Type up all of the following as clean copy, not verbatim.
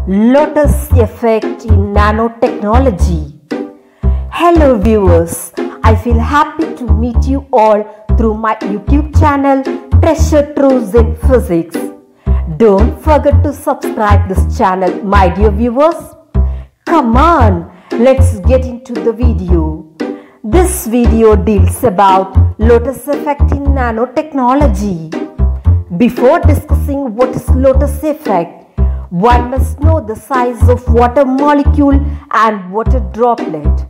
Lotus effect in nanotechnology. Hello viewers, I feel happy to meet you all through my YouTube channel Treasure Truths in Physics. Don't forget to subscribe this channel, my dear viewers. Come on, let's get into the video. This video deals about Lotus effect in nanotechnology. Before discussing what is Lotus effect, one must know the size of water molecule and water droplet.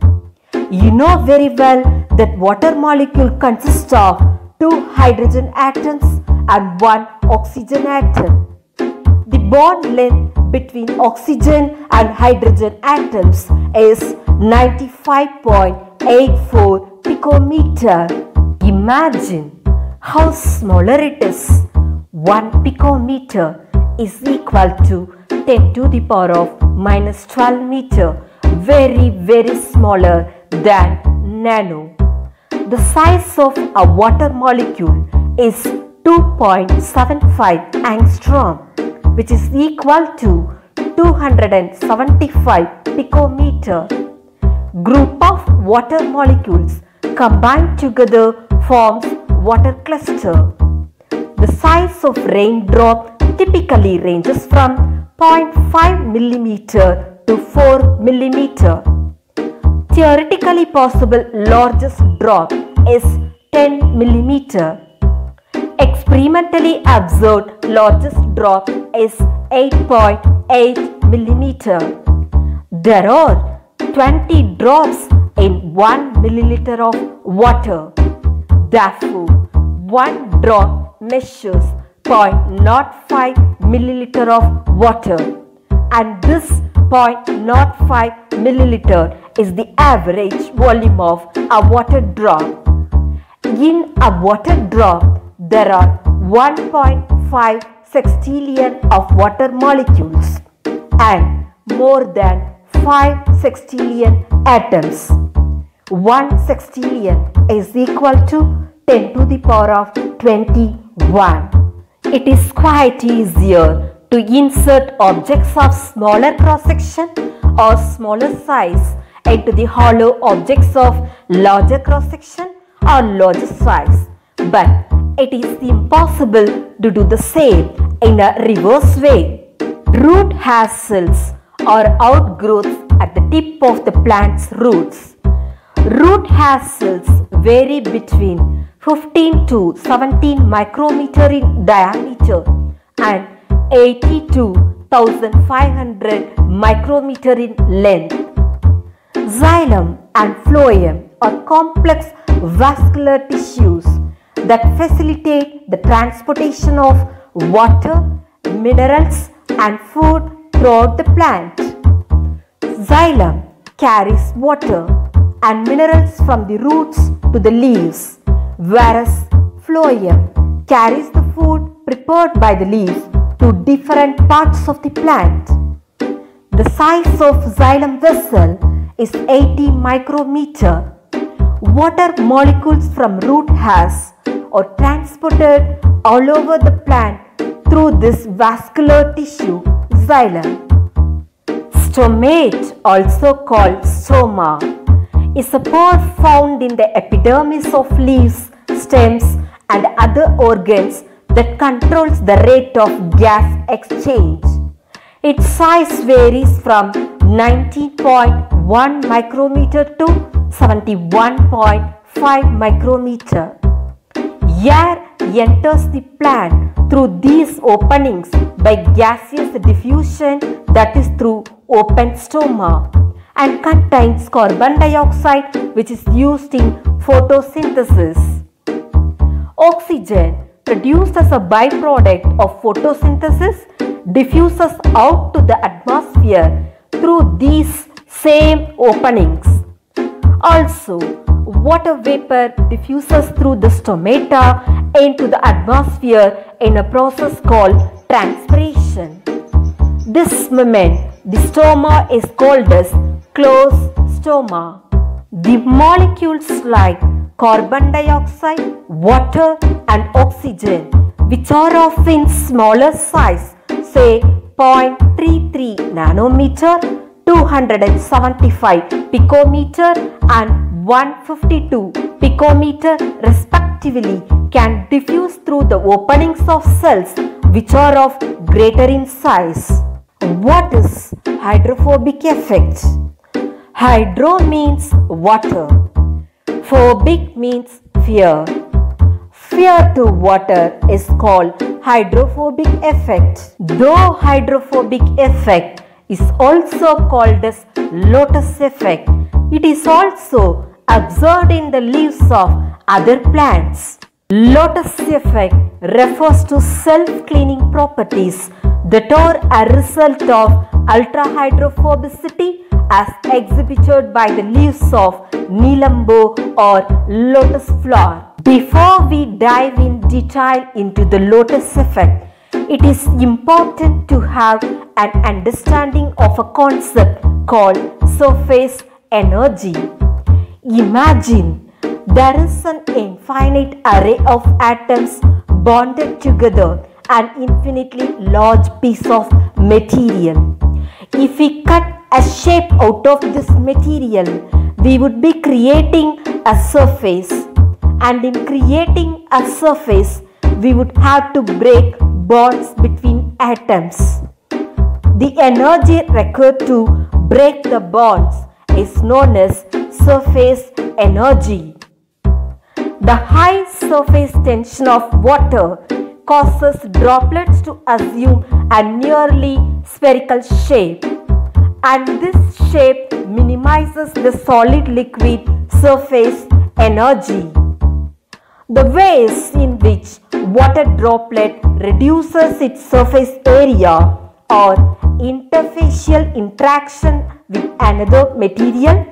You know very well that water molecule consists of 2 hydrogen atoms and 1 oxygen atom. The bond length between oxygen and hydrogen atoms is 95.84 picometer. Imagine how smaller it is. 1 picometer is equal to 10 to the power of minus 12 meter. Very smaller than nano. The size of a water molecule is 2.75 angstrom, which is equal to 275 picometer. Group of water molecules combined together forms water cluster. The size of raindrop typically ranges from 0.5 millimeter to 4 millimeter. Theoretically possible largest drop is 10 millimeter. Experimentally observed largest drop is 8.8 millimeter. There are 20 drops in 1 milliliter of water. Therefore, 1 drop measures 0.05 milliliter of water, and this 0.05 milliliter is the average volume of a water drop. In a water drop, there are 1.5 sextillion of water molecules and more than 5 sextillion atoms. 1 sextillion is equal to 10 to the power of 21. It is quite easier to insert objects of smaller cross-section or smaller size into the hollow objects of larger cross-section or larger size, but it is impossible to do the same in a reverse way. Root hairs cells or outgrowths at the tip of the plant's roots. Root hair cells vary between 15 to 17 micrometer in diameter and 80 to 1500 micrometer in length. Xylem and phloem are complex vascular tissues that facilitate the transportation of water, minerals and food throughout the plant. Xylem carries water and minerals from the roots to the leaves, whereas phloem carries the food prepared by the leaves to different parts of the plant. The size of xylem vessel is 80 micrometer. Water molecules from root hairs are transported all over the plant through this vascular tissue, xylem. Stomate, also called stoma, is a pore found in the epidermis of leaves, stems and other organs that controls the rate of gas exchange. Its size varies from 19.1 micrometer to 71.5 micrometer. Air enters the plant through these openings by gaseous diffusion, that is through open stoma, and contains carbon dioxide which is used in photosynthesis. Oxygen produced as a byproduct of photosynthesis diffuses out to the atmosphere through these same openings. Also, water vapor diffuses through the stomata into the atmosphere in a process called transpiration. This moment, the stoma is called as closed stoma. The molecules like carbon dioxide, water and oxygen, which are of in smaller size, say 0.33 nanometer, 275 picometer and 152 picometer respectively can diffuse through the openings of cells which are of greater in size. What is hydrophobic effect? Hydro means water. Phobic means fear. Fear to water is called hydrophobic effect. Though hydrophobic effect is also called as lotus effect, it is also observed in the leaves of other plants. Lotus effect refers to self-cleaning properties that are a result of ultra-hydrophobicity as exhibited by the leaves of Neelambo or lotus flower. Before we dive in detail into the lotus effect, it is important to have an understanding of a concept called surface energy. Imagine there is an infinite array of atoms bonded together, an infinitely large piece of material. If we cut a shape out of this material, we would be creating a surface, and in creating a surface, we would have to break bonds between atoms. The energy required to break the bonds is known as surface energy. The high surface tension of water causes droplets to assume a nearly spherical shape, and this shape minimizes the solid liquid surface energy. The ways in which water droplet reduces its surface area are interfacial interaction with another material,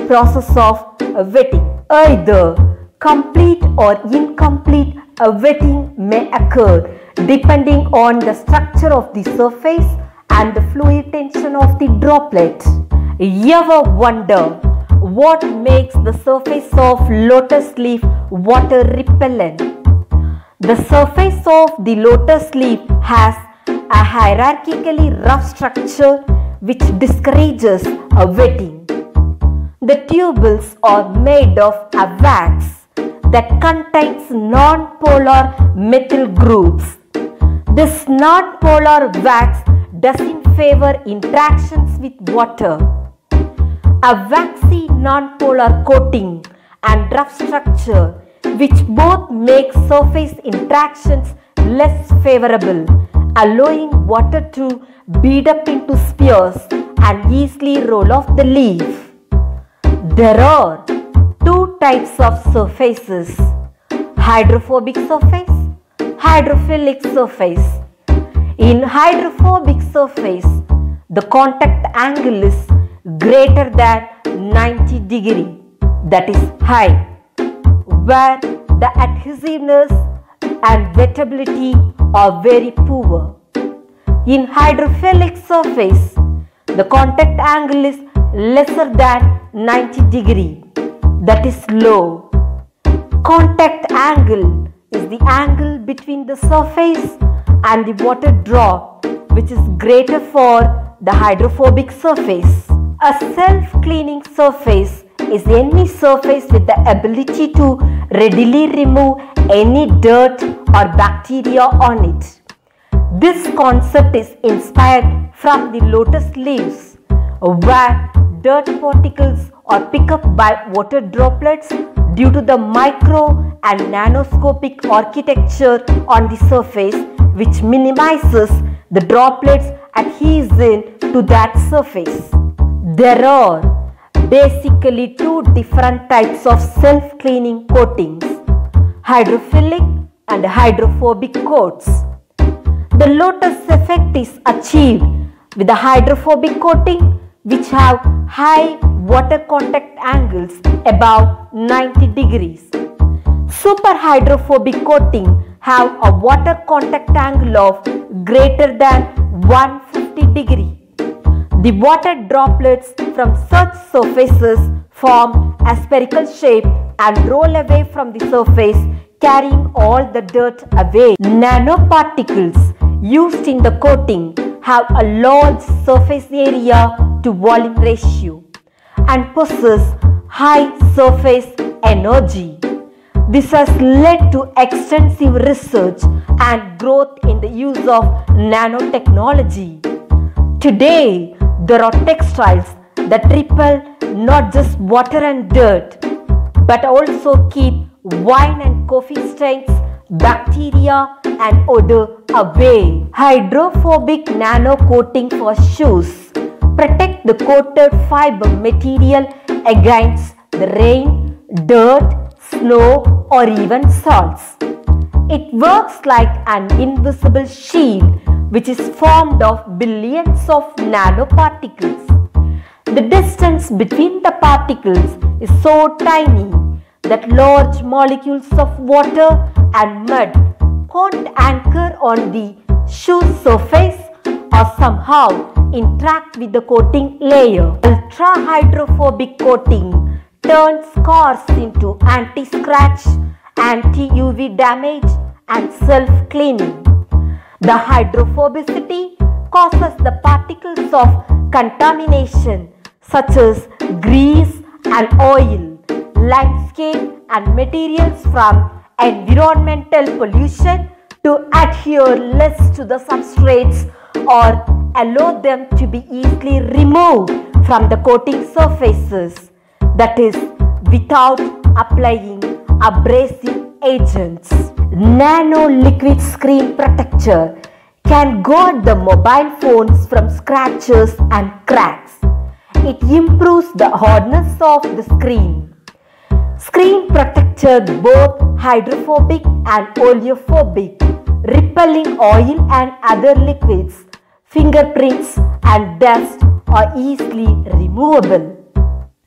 process of wetting. Either complete or incomplete wetting may occur depending on the structure of the surface and the fluid tension of the droplet. Ever wonder what makes the surface of lotus leaf water repellent? The surface of the lotus leaf has a hierarchically rough structure which discourages wetting. The tubules are made of a wax that contains non-polar methyl groups. This non-polar wax doesn't favor interactions with water. A waxy non-polar coating and rough structure which both make surface interactions less favorable, allowing water to bead up into spheres and easily roll off the leaf. There are two types of surfaces: hydrophobic surface, hydrophilic surface. In hydrophobic surface, the contact angle is greater than 90 degrees, that is high, where the adhesiveness and wettability are very poor. In hydrophilic surface, the contact angle is lesser than 90 degrees, that is low. Contact angle is the angle between the surface and the water drop, which is greater for the hydrophobic surface. A self-cleaning surface is any surface with the ability to readily remove any dirt or bacteria on it. This concept is inspired from the lotus leaves, where dirt particles are picked up by water droplets due to the micro and nanoscopic architecture on the surface, which minimizes the droplets adhering to that surface. There are basically two different types of self-cleaning coatings: hydrophilic and hydrophobic coats. The lotus effect is achieved with the hydrophobic coating, which have high water contact angles above 90 degrees. Superhydrophobic coating have a water contact angle of greater than 150 degrees. The water droplets from such surfaces form a spherical shape and roll away from the surface, carrying all the dirt away. Nanoparticles used in the coating have a large surface area to volume ratio and possess high surface energy. This has led to extensive research and growth in the use of nanotechnology. Today, there are textiles that repel not just water and dirt, but also keep wine and coffee stains, bacteria and odor away. Hydrophobic nano coating for shoes protect the coated fiber material against the rain, dirt, snow or even salts. It works like an invisible shield which is formed of billions of nanoparticles. The distance between the particles is so tiny that large molecules of water and mud can't anchor on the shoe surface or somehow interact with the coating layer. Ultra hydrophobic coating turns cars into anti-scratch, anti-UV damage and self-cleaning. The hydrophobicity causes the particles of contamination such as grease and oil, limescale and materials from environmental pollution to adhere less to the substrates or allow them to be easily removed from the coating surfaces, that is, without applying abrasive agents. Nano liquid screen protector can guard the mobile phones from scratches and cracks. It improves the hardness of the screen. Screen protector both hydrophobic and oleophobic, repelling oil and other liquids. Fingerprints and dust are easily removable.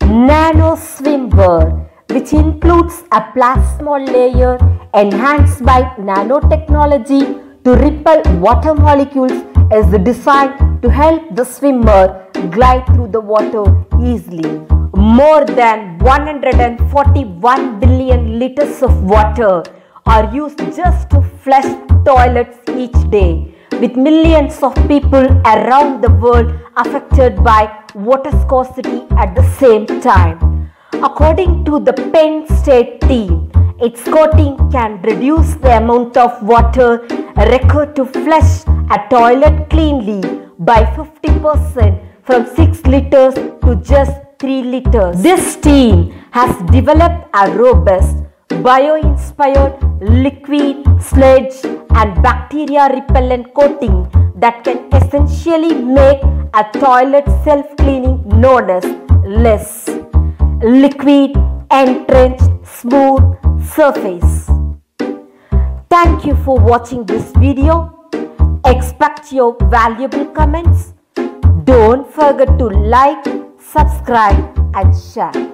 Nano swimwear, which includes a plasmon layer enhanced by nanotechnology to repel water molecules, is designed to help the swimmer glide through the water easily. More than 141 billion liters of water are used just to flush toilets each day, with millions of people around the world affected by water scarcity at the same time. According to the Penn State team, its coating can reduce the amount of water required to flush a toilet cleanly by 50% from 6 liters to just 3 liters. This team has developed a robust bio-inspired liquid, sludge and bacteria repellent coating that can essentially make a toilet self-cleaning known as LESS, liquid entrenched smooth surface. Thank you for watching this video. Expect your valuable comments. Don't forget to like, subscribe and share.